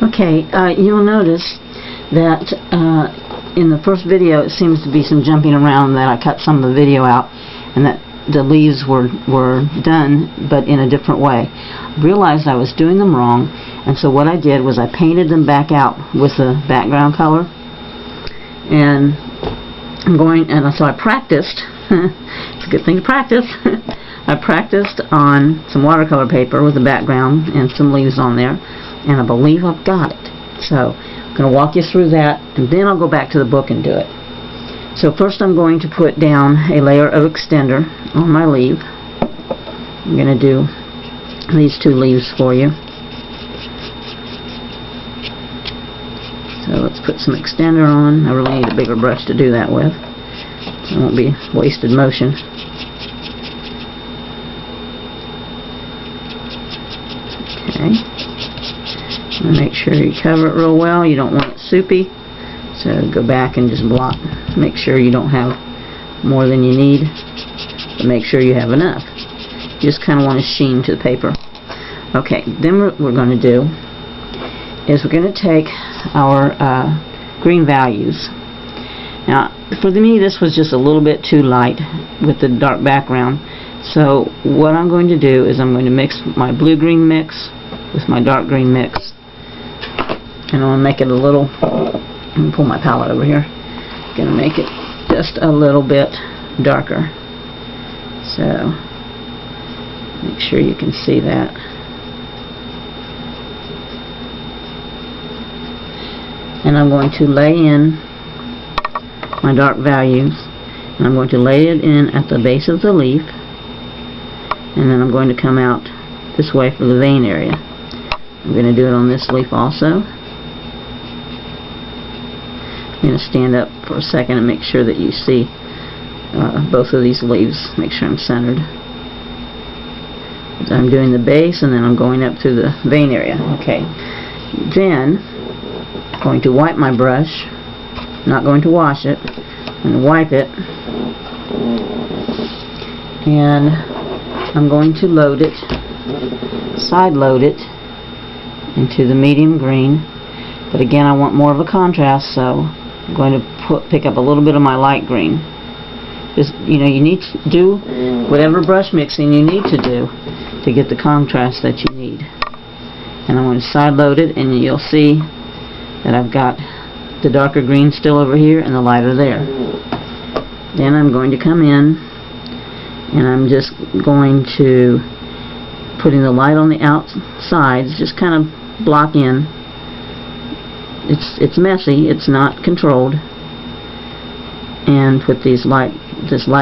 Okay, you'll notice that in the first video it seems to be some jumping around, that I cut some of the video out and that the leaves were done but in a different way. I realized I was doing them wrong, and so what I did was I painted them back out with the background color, and so I practiced. It's a good thing to practice. I practiced on some watercolor paper with the background and some leaves on there, and I believe I've got it. So I'm going to walk you through that, and then I'll go back to the book and do it. So first I'm going to put down a layer of extender on my leaf. I'm going to do these two leaves for you. So let's put some extender on. I really need a bigger brush to do that with, so it won't be wasted motion. Okay. And make sure you cover it real well. You don't want it soupy, so go back and just blot. Make sure you don't have more than you need, but make sure you have enough. You just kind of want a sheen to the paper. Okay, then what we're going to do is we're going to take our green values. Now, for me, this was just a little bit too light with the dark background. So what I'm going to do is I'm going to mix my blue-green mix with my dark green mix. And I'm going to make it a little, let me pull my palette over here. I'm going to make it just a little bit darker. So, make sure you can see that. And I'm going to lay in my dark values, and I'm going to lay it in at the base of the leaf, and then I'm going to come out this way for the vein area. I'm going to do it on this leaf also. I'm going to stand up for a second and make sure that you see both of these leaves. Make sure I'm centered. I'm doing the base, and then I'm going up through the vein area. Okay. Then I'm going to wipe my brush. I'm not going to wash it. I'm going to wipe it, and I'm going to load it, side load it into the medium green. But again, I want more of a contrast, so I'm going to pick up a little bit of my light green. Just, you need to do whatever brush mixing you need to do to get the contrast that you need. And I'm going to side load it, and you'll see that I've got the darker green still over here and the lighter there. Then I'm going to come in, and I'm just going to putting the light on the outsides, just kind of block in. It's messy, it's not controlled, and put this light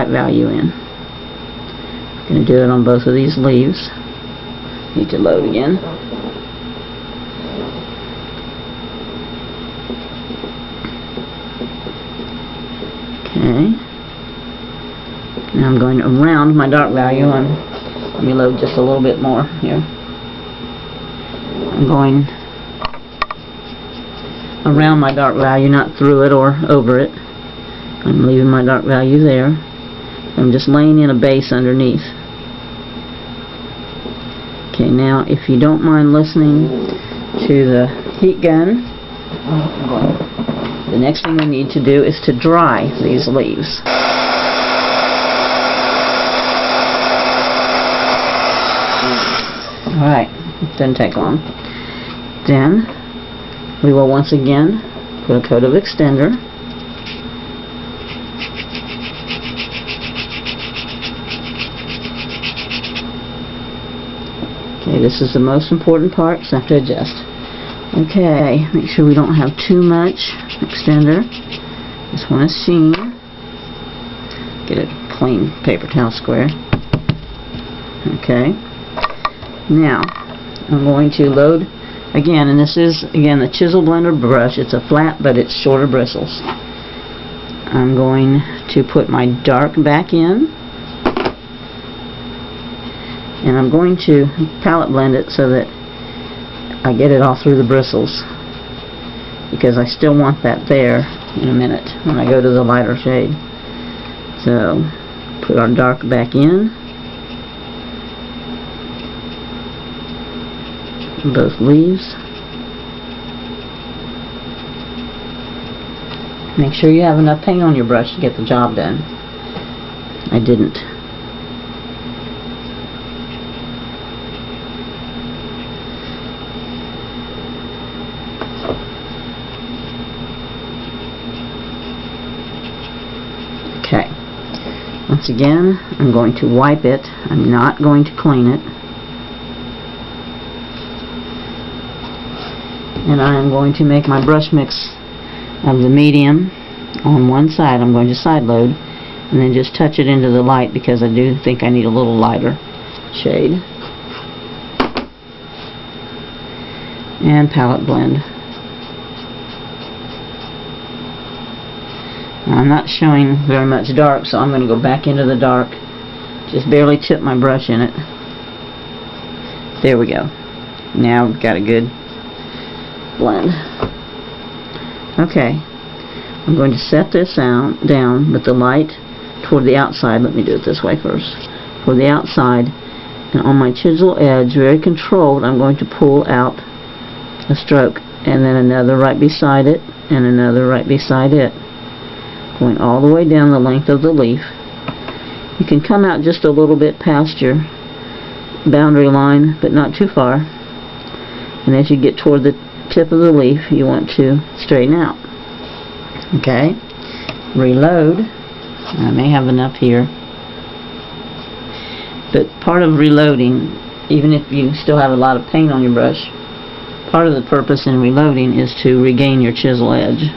value in. I'm going to do it on both of these leaves. Need to load again. Okay. Now I'm going around my dark value, and let me load just a little bit more here. I'm going around my dark value, not through it or over it. I'm leaving my dark value there. I'm just laying in a base underneath. Okay, now if you don't mind listening to the heat gun, the next thing we need to do is to dry these leaves. Alright, it doesn't take long. Then we will once again put a coat of extender. Okay, this is the most important part, so I have to adjust. Okay, make sure we don't have too much extender. Just want a sheen. Get a clean paper towel square. Okay. Now, I'm going to load again, and this is, again, the Chisel Blender brush. It's a flat, but it's shorter bristles. I'm going to put my dark back in, and I'm going to palette blend it so that I get it all through the bristles, because I still want that there in a minute when I go to the lighter shade. So, put our dark back in, both leaves. Make sure you have enough paint on your brush to get the job done. I didn't. Okay. Once again, I'm going to wipe it. I'm not going to clean it. And I am going to make my brush mix of the medium on one side. I'm going to side load and then just touch it into the light because I do think I need a little lighter shade. And palette blend. Now, I'm not showing very much dark, so I'm going to go back into the dark. Just barely tip my brush in it. There we go. Now we've got a good blend. Okay, I'm going to set this down with the light toward the outside. Let me do it this way first. Toward the outside, and on my chisel edge, very controlled, I'm going to pull out a stroke, and then another right beside it, and another right beside it, going all the way down the length of the leaf. You can come out just a little bit past your boundary line, but not too far. And as you get toward the tip of the leaf, you want to straighten out. Okay, reload. I may have enough here, but part of reloading, even if you still have a lot of paint on your brush, part of the purpose in reloading is to regain your chisel edge,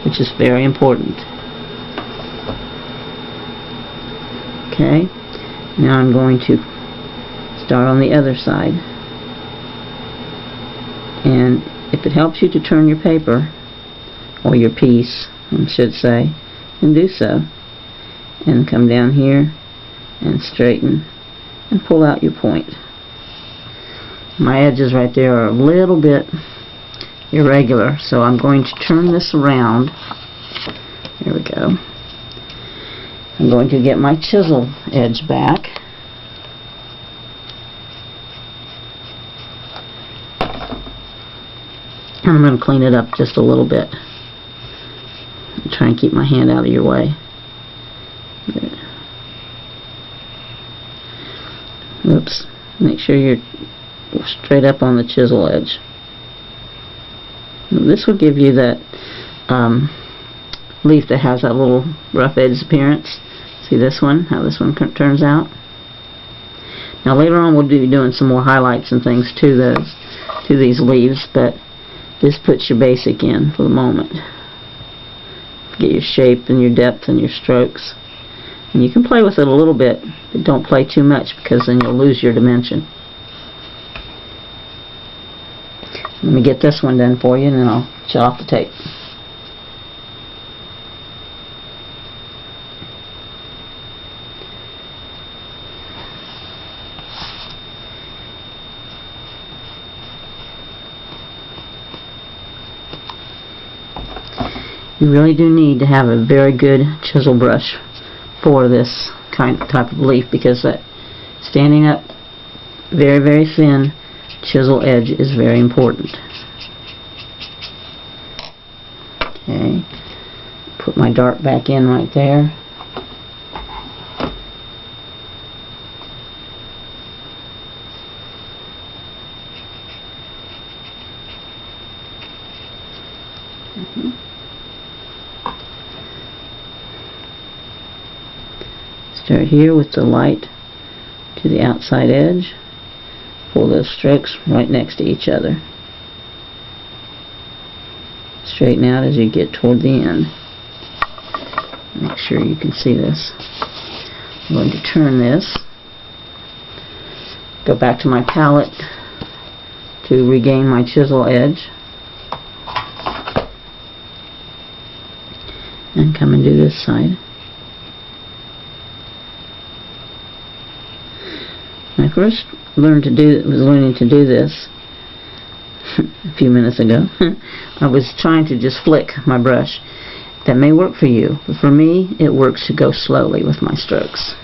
which is very important. Okay, now I'm going to start on the other side. And if it helps you to turn your paper, or your piece, I should say, then do so. And come down here and straighten and pull out your point. My edges right there are a little bit irregular, so I'm going to turn this around. There we go. I'm going to get my chisel edge back. And I'm going to clean it up just a little bit. Try and keep my hand out of your way. There. Oops. Make sure you're straight up on the chisel edge. This will give you that leaf that has that little rough edge appearance. See this one? How this one turns out? Now later on we'll be doing some more highlights and things to these leaves, but this puts your basic in for the moment. Get your shape and your depth and your strokes. And you can play with it a little bit, but don't play too much because then you'll lose your dimension. Let me get this one done for you and then I'll shut off the tape. You really do need to have a very good chisel brush for this type of leaf, because that standing up very, very thin chisel edge is very important. Okay, put my dart back in right there. Start here with the light to the outside edge. Pull those strokes right next to each other. Straighten out as you get toward the end. Make sure you can see this. I'm going to turn this. Go back to my palette to regain my chisel edge. And come and do this side. When I first was learning to do this a few minutes ago, I was trying to just flick my brush. That may work for you, but for me, it works to go slowly with my strokes.